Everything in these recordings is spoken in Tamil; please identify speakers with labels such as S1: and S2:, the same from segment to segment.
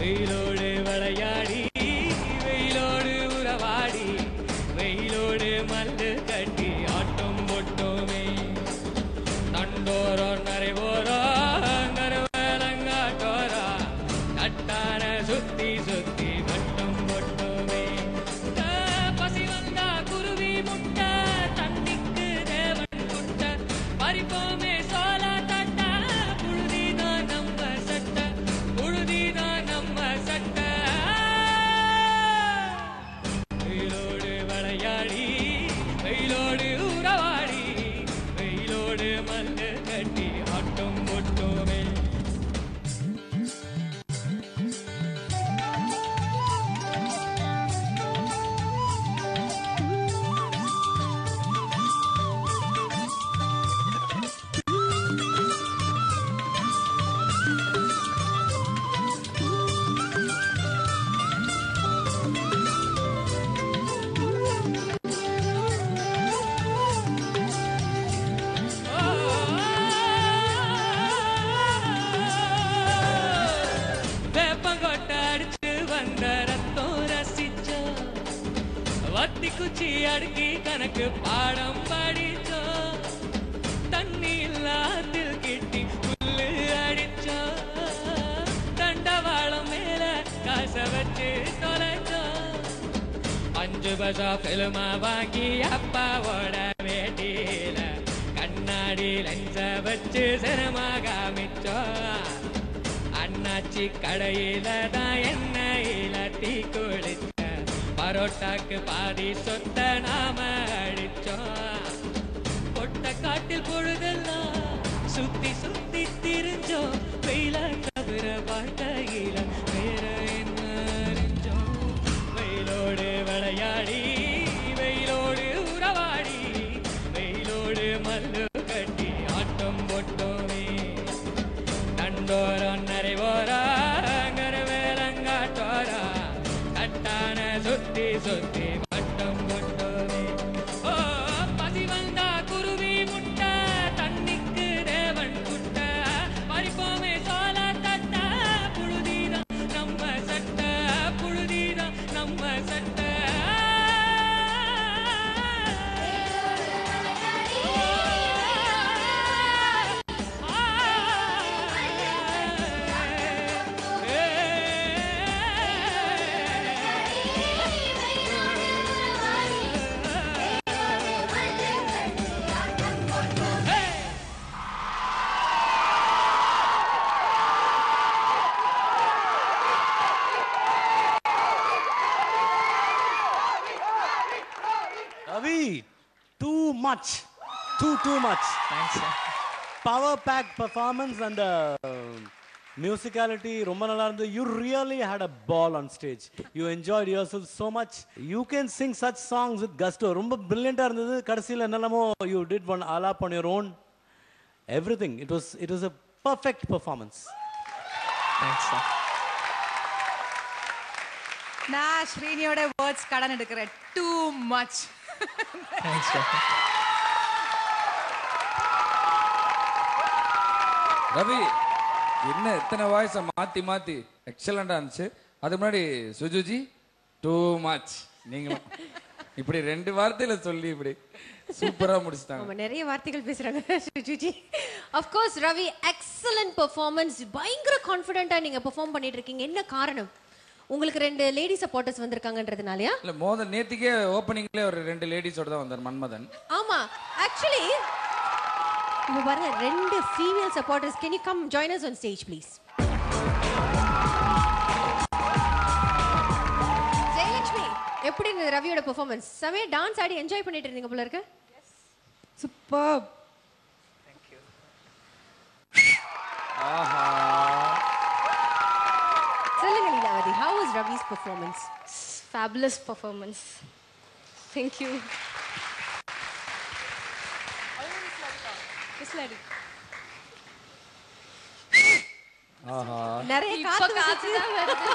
S1: வெயிலோடு விளையாடி வெயிலோடு உறவாடி வெயிலோடு மல்லு கட்டி ஆட்டம் போட்டோமே தண்டோரோ நரைவோரோ நரவேலங்காட்டோரா தட்டான சுத்தி சுத்தி வட்டம் போட்டோமே பசி வந்தா குருவி முட்டை தண்ணிக்கு தேவன் முட்டை பறிப்போமே சோள தட்டை புழுதிதான் நம்ம சட்டை புழுதிதான் நம்ம சட்டை வெயிலோடு விளையாடி வெயிலோடு உறவாடி வெயிலோடு மல்லு கட்டி ஆட்டம் போட்டோமே வத்தி குச்சி அடுக்கி கணக்கு பாடம் படிச்சோம் தண்ணி இல்லாத்தில் கிட்டி புல்லு அடிச்சோம் தண்டவாளம் மேல காசை வச்சு தொலைச்சோம் 5 பைசா பிலிமா வாங்கி அப்பாவோட வேட்டியில கண்ணாடி லென்ஸ வச்சு சிரமா காமிச்சோம் அண்ணாச்சி கடையில தான் எண்ணெயில தீ குளிச்ச பரோட்டாக்கு பாதி சொத்த நாம அடிச்சோம் பொட்ட காட்டில் பொழுதெல்லாம் சுத்தி சுத்தி திரிஞ்சோம் வெயில தவிர வாழ்க்கையில வேற என்ன அறிஞ்சோம் வெயிலோடு விளையாடி வெயிலோடு உறவாடி வெயிலோடு மல்லு கட்டி ஆட்டம் போட்டோமே தண்டோரம் நரைவோரா வேலங்காட்டோரா தட்டான சுத்தி சுத்தி வட்டம் போட்டோமே ஓ பசி வந்தா குருவி முட்டை தண்ணிக்கு தேவன் குட்டை பறிப்போமே சோள தட்டை புழுதிதான் நம்ம சட்டை புழுதிதான் நம்ம சட்டை
S2: Ravi, too much. Too much.
S1: Thanks, sir.
S2: Power packed performance and musicality. Romba nalla irundhu. You really had a ball on stage. You enjoyed yourself so much. You can sing such songs with gusto. Romba brilliant ah irundhathu. Kadasila ennalamo you did one alap on your own. Everything. It was a perfect performance.
S1: Thanks, sir.
S3: நான் ஸ்ரீனியோட வேர்ட்ஸ் கடன் எடுக்கிறேன். Too much.
S1: Thanks, sir.
S4: Ravi என்ன இத்தனை வாய்ஸை மாத்தி மாத்தி எக்ஸலண்டா இருந்துச்சு. அதுக்கு முன்னாடி சுஜுஜி டூ மச் நீங்களும் இப்படி 2 வார்த்தையில சொல்லி இப்படி சூப்பரா முடிச்சிட்டாங்க.
S5: ஆமா நிறைய வார்த்தைகள் பேசுறாங்க சுஜுஜி. Of course Ravi excellent performance. பயங்கர கான்ஃபிடென்ட்டா நீங்க பெர்ஃபார்ம் பண்ணிட்டு இருக்கீங்க. என்ன காரணம்? உங்களுக்கு 2 லேடி சப்போர்ட்டர்ஸ் வந்திருக்காங்கன்றதுனாலயா?
S4: இல்ல மோத நேத்திக்கே ஓபனிங்ல ஒரு 2 லேடிஸோட தான் வந்தார் மன்மதன்.
S5: ஆமா ஆக்சுவலி இங்க பாருங்க 2 female supporters. Can you come join us on stage please? Jayalakshmi எப்படி இருந்தது ரவியோட பெர்ஃபார்மன்ஸ்? சமே டான்ஸ் ஆடி என்ஜாய் பண்ணிட்டு இருந்தீங்க போல இருக்கு.
S3: சூப்பர்.
S1: Thank you.
S4: ஆஹா
S5: சொல்லுங்க Leelavathi, how was Ravi's performance?
S6: Fabulous performance. Thank you.
S4: ஆஹா
S5: நிறைய காத்து தான் வருது.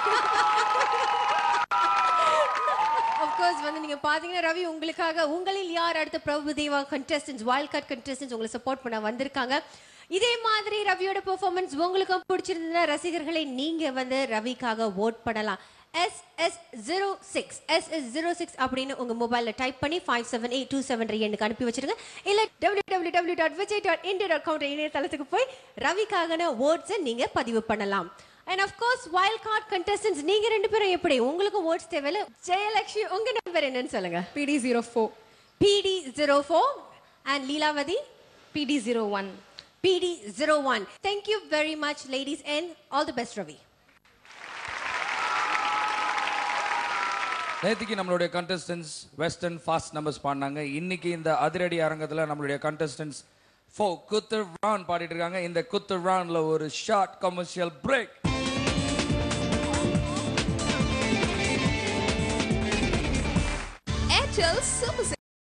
S5: Of course வந்து நீங்க பாத்தீங்கன்னா ரவி உங்களுக்காக உங்களில் யார் அடுத்த Prabhudeva contestants wild card contestants உங்களை சப்போர்ட் பண்ண வந்திருக்காங்க. இதே மாதிரி ரவியோட பெர்ஃபார்மன்ஸ் உங்களுக்கும் பிடிச்சிருந்தா ரசிகர்களை நீங்க வந்து ரவிக்காக ஓட் பண்ணலாம். SS06 SS06 அப்படின்னு உங்க மொபைல்ல டைப் பண்ணி 578273 எண்ணுக்கு அனுப்பி வச்சிருங்க. இல்ல www.vijay.india.com இணையதளத்துக்கு போய் ரவிக்காகன ஓட்ஸ் நீங்க பதிவு பண்ணலாம். And of course wild card contestants நீங்க ரெண்டு பேரும் எப்படி உங்களுக்கு ஓட்ஸ் தேவையில்ல. ஜெயலக்ஷ்மி உங்க நம்பர் என்னன்னு சொல்லுங்க.
S6: PD04.
S5: PD04 and Leelavathi
S6: PD01.
S5: PD01. Thank you very much ladies and all the best Ravi.
S4: நேத்திக்கு நம்மளுடைய கண்டஸ்டன்ஸ் வெஸ்டர்ன் ஃபாஸ்ட் நம்பர்ஸ் பாடினாங்க. இன்னைக்கு இந்த அதிரடி அரங்கத்துல நம்மளுடைய கண்டஸ்டன்ஸ் குத்து ரவுண்ட் பாடிட்டு இருக்காங்க. இந்த குத்து ரவுண்ட்ல ஒரு short commercial break.
S7: Airtel Super